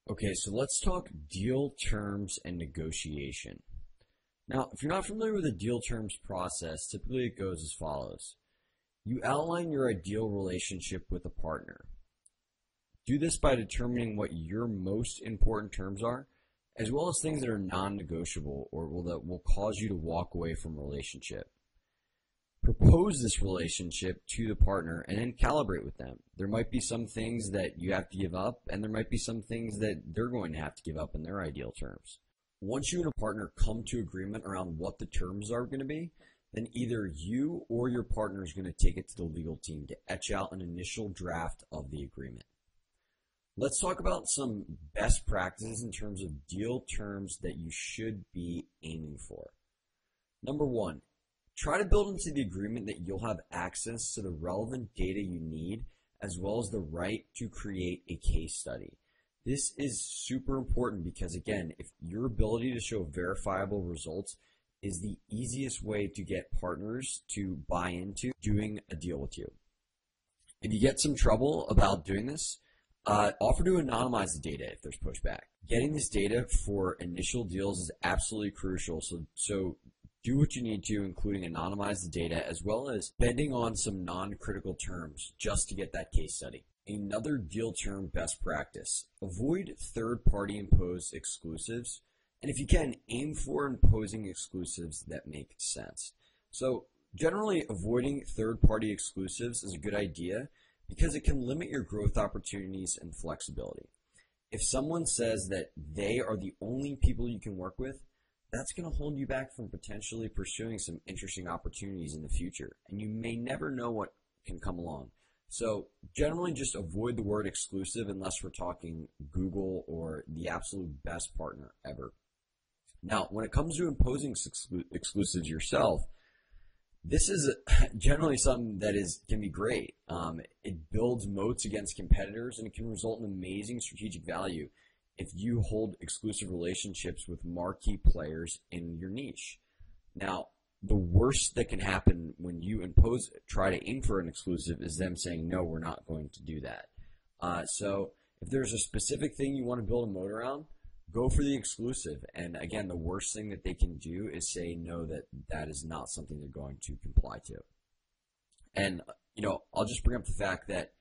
Okay, so let's talk deal terms and negotiation. Now, if you're not familiar with the deal terms process, typically it goes as follows. You outline your ideal relationship with a partner. Do this by determining what your most important terms are, as well as things that are non-negotiable or that will cause you to walk away from a relationship. Propose this relationship to the partner and then calibrate with them. There might be some things that you have to give up, and there might be some things that they're going to have to give up in their ideal terms. Once you and a partner come to agreement around what the terms are going to be, then either you or your partner is going to take it to the legal team to etch out an initial draft of the agreement. Let's talk about some best practices in terms of deal terms that you should be aiming for. Number one, try to build into the agreement that you'll have access to the relevant data you need, as well as the right to create a case study. This is super important because, again, if your ability to show verifiable results is the easiest way to get partners to buy into doing a deal with you. If you get some trouble about doing this, offer to anonymize the data if there's pushback. Getting this data for initial deals is absolutely crucial, so do what you need to, including anonymize the data, as well as bending on some non-critical terms just to get that case study. Another deal term best practice, avoid third-party imposed exclusives, and if you can, aim for imposing exclusives that make sense. So generally, avoiding third-party exclusives is a good idea because it can limit your growth opportunities and flexibility. If someone says that they are the only people you can work with, that's going to hold you back from potentially pursuing some interesting opportunities in the future, and you may never know what can come along. So generally just avoid the word exclusive unless we're talking Google or the absolute best partner ever. Now, when it comes to imposing exclusives yourself, this is generally something that can be great. It builds moats against competitors, and it can result in amazing strategic value if you hold exclusive relationships with marquee players in your niche. Now, the worst that can happen when you try to aim for an exclusive is them saying, no, we're not going to do that. So if there's a specific thing you want to build a moat around, go for the exclusive. And again, the worst thing that they can do is say no, that is not something they're going to comply to. And, I'll just bring up the fact that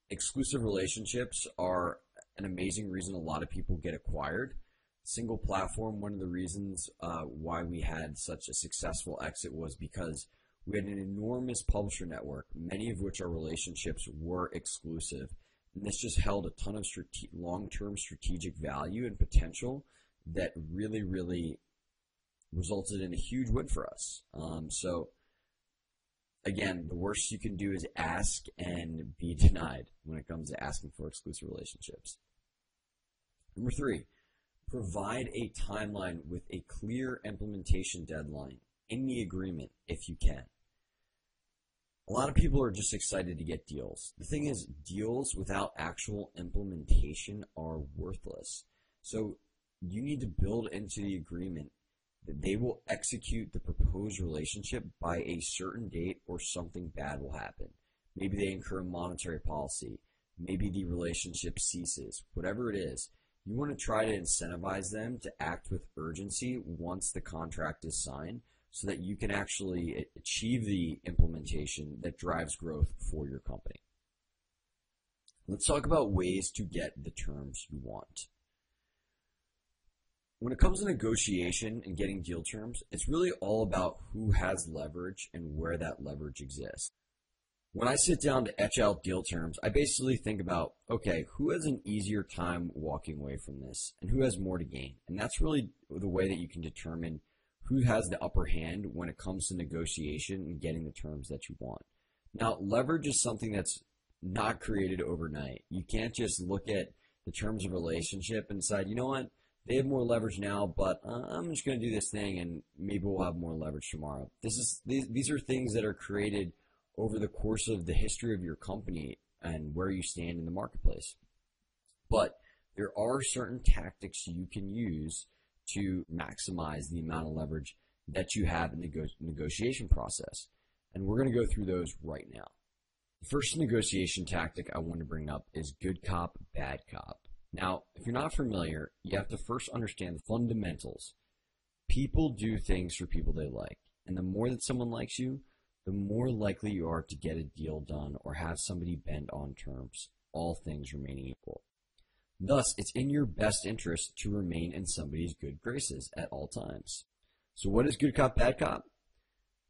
exclusive relationships are an amazing reason a lot of people get acquired. Single platform, one of the reasons why we had such a successful exit was because we had an enormous publisher network, many of which our relationships were exclusive. And this just held a ton of long-term strategic value and potential that really, really resulted in a huge win for us. So again, the worst you can do is ask and be denied when it comes to asking for exclusive relationships. Number three, provide a timeline with a clear implementation deadline in the agreement if you can. A lot of people are just excited to get deals. The thing is, deals without actual implementation are worthless. So you need to build into the agreement that they will execute the proposed relationship by a certain date or something bad will happen. Maybe they incur a monetary policy. Maybe the relationship ceases. Whatever it is, you want to try to incentivize them to act with urgency once the contract is signed so that you can actually achieve the implementation that drives growth for your company. Let's talk about ways to get the terms you want. When it comes to negotiation and getting deal terms, it's really all about who has leverage and where that leverage exists. When I sit down to etch out deal terms, I basically think about, okay, who has an easier time walking away from this and who has more to gain? And that's really the way that you can determine who has the upper hand when it comes to negotiation and getting the terms that you want. Now, leverage is something that's not created overnight. You can't just look at the terms of relationship and decide, you know what, they have more leverage now, but I'm just going to do this thing and maybe we'll have more leverage tomorrow. These are things that are created over the course of the history of your company and where you stand in the marketplace. But there are certain tactics you can use to maximize the amount of leverage that you have in the negotiation process. And we're going to go through those right now. The first negotiation tactic I want to bring up is good cop, bad cop. Now, if you're not familiar, you have to first understand the fundamentals. People do things for people they like, and the more that someone likes you, the more likely you are to get a deal done or have somebody bend on terms, all things remaining equal. Thus, it's in your best interest to remain in somebody's good graces at all times. So what is good cop, bad cop?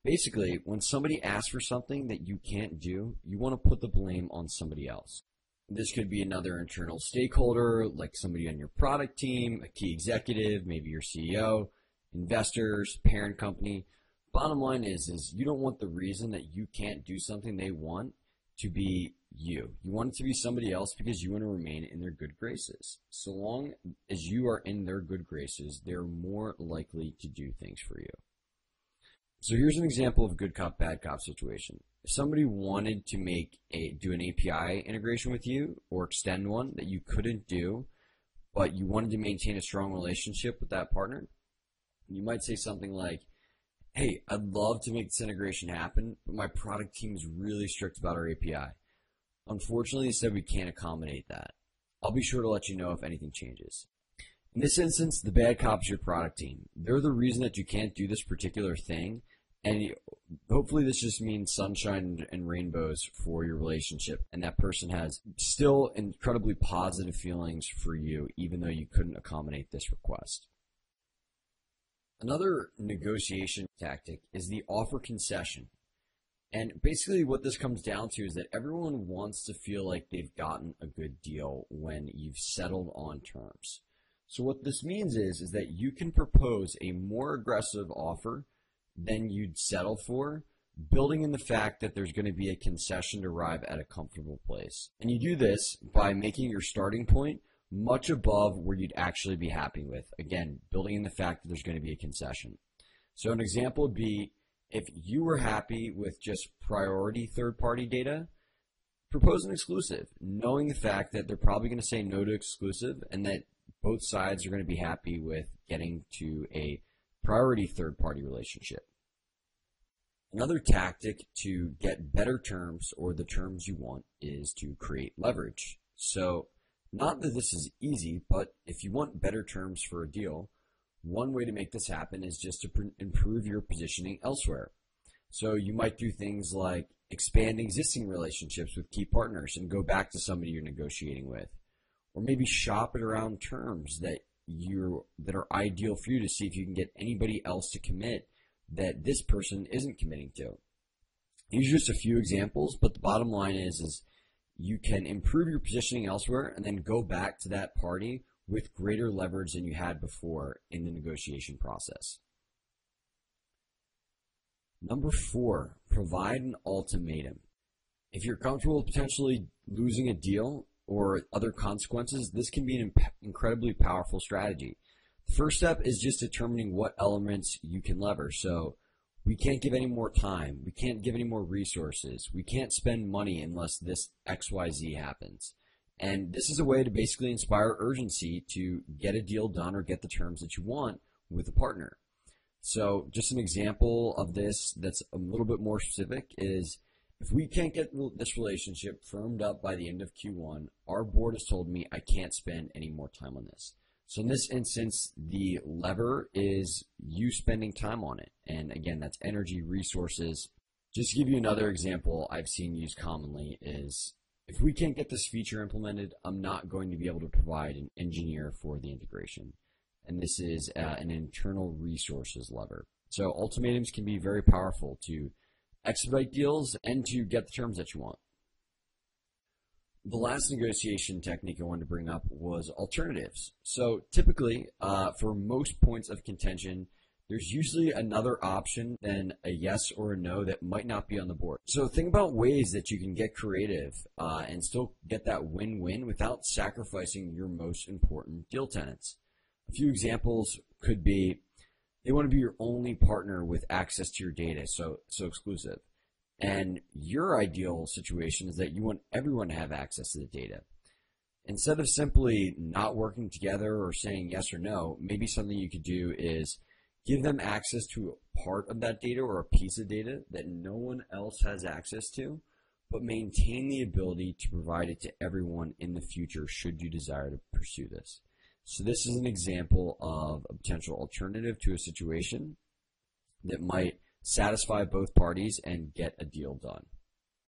Basically, when somebody asks for something that you can't do, you want to put the blame on somebody else. This could be another internal stakeholder, like somebody on your product team, a key executive, maybe your CEO, investors, parent company. Bottom line is you don't want the reason that you can't do something they want to be you. You want it to be somebody else because you want to remain in their good graces. So long as you are in their good graces, they're more likely to do things for you. So here's an example of good cop, bad cop situation. If somebody wanted to do an API integration with you or extend one that you couldn't do, but you wanted to maintain a strong relationship with that partner, you might say something like, hey, I'd love to make this integration happen, but my product team is really strict about our API. Unfortunately, they said we can't accommodate that. I'll be sure to let you know if anything changes. In this instance, the bad cop is your product team. They're the reason that you can't do this particular thing, and hopefully this just means sunshine and rainbows for your relationship, and that person has still incredibly positive feelings for you, even though you couldn't accommodate this request. Another negotiation tactic is the offer concession. And basically what this comes down to is that everyone wants to feel like they've gotten a good deal when you've settled on terms. So what this means is that you can propose a more aggressive offer than you'd settle for, building in the fact that there's going to be a concession to arrive at a comfortable place. And you do this by making your starting point much above where you'd actually be happy with. Again, building in the fact that there's going to be a concession. So an example would be if you were happy with just priority third-party data, propose an exclusive, knowing the fact that they're probably going to say no to exclusive and that both sides are going to be happy with getting to a priority third-party relationship. Another tactic to get better terms or the terms you want is to create leverage. So not that this is easy, but if you want better terms for a deal, one way to make this happen is just to improve your positioning elsewhere. So you might do things like expand existing relationships with key partners and go back to somebody you're negotiating with. Or maybe shop it around terms that are ideal for you to see if you can get anybody else to commit that this person isn't committing to. These are just a few examples, but the bottom line is you can improve your positioning elsewhere and then go back to that party with greater leverage than you had before in the negotiation process. Number 4, provide an ultimatum. If you're comfortable with potentially losing a deal or other consequences, this can be an incredibly powerful strategy. The first step is just determining what elements you can lever. So we can't give any more time. We can't give any more resources. We can't spend money unless this XYZ happens. And this is a way to basically inspire urgency to get a deal done or get the terms that you want with a partner. So just an example of this that's a little bit more specific is if we can't get this relationship firmed up by the end of Q1, our board has told me I can't spend any more time on this. So in this instance, the lever is you spending time on it. And again, that's energy, resources. Just to give you another example I've seen used commonly is if we can't get this feature implemented, I'm not going to be able to provide an engineer for the integration. And this is an internal resources lever. So ultimatums can be very powerful to expedite deals and to get the terms that you want. The last negotiation technique I wanted to bring up was alternatives. So typically, for most points of contention, there's usually another option than a yes or a no that might not be on the board. So think about ways that you can get creative and still get that win-win without sacrificing your most important deal tenets. A few examples could be they want to be your only partner with access to your data, so exclusive. And your ideal situation is that you want everyone to have access to the data. Instead of simply not working together or saying yes or no, maybe something you could do is give them access to a part of that data or a piece of data that no one else has access to, but maintain the ability to provide it to everyone in the future should you desire to pursue this. So this is an example of a potential alternative to a situation that might satisfy both parties and get a deal done.